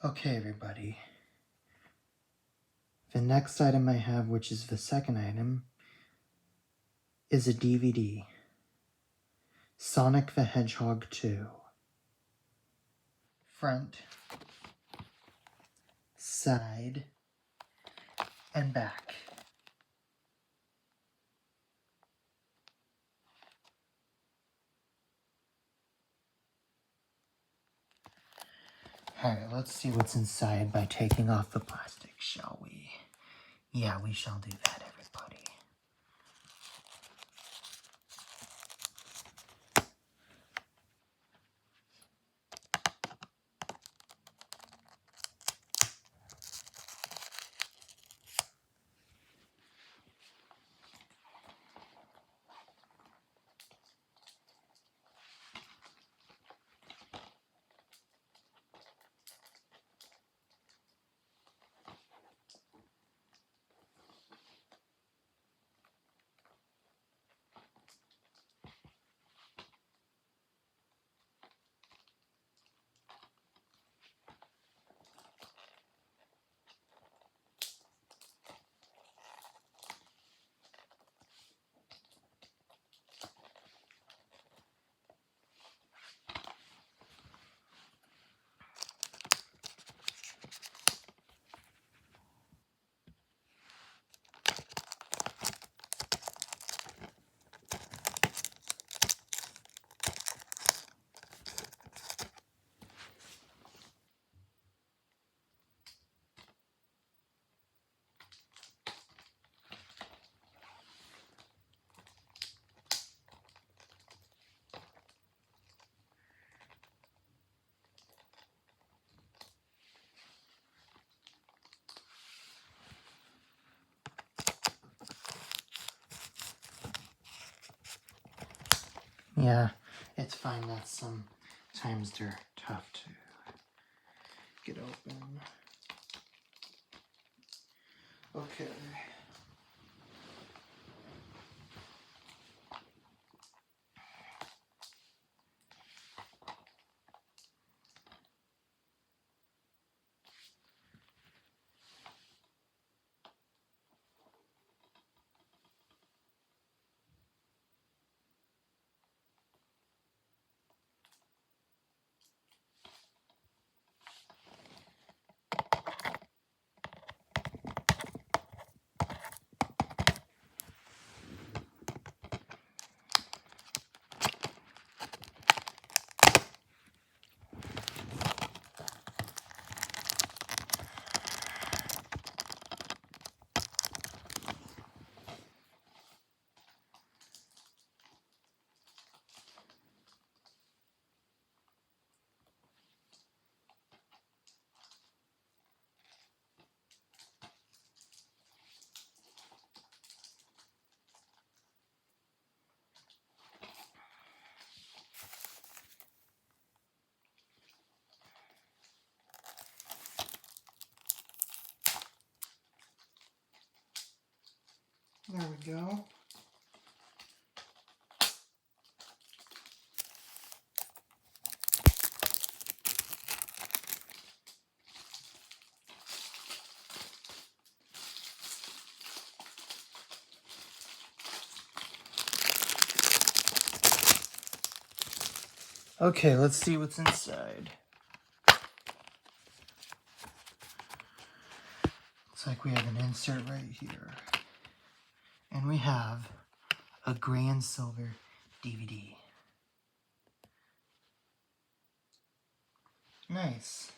Okay, everybody. The next item I have, which is the second item, is a DVD. Sonic the Hedgehog 2. Front, side, and back. Alright, let's see what's inside by taking off the plastic, shall we? Yeah, we shall do that, everybody. Yeah, it's fine that sometimes they're tough to get open. Okay. There we go. Okay, let's see what's inside. Looks like we have an insert right here. And we have a gray and silver DVD. Nice.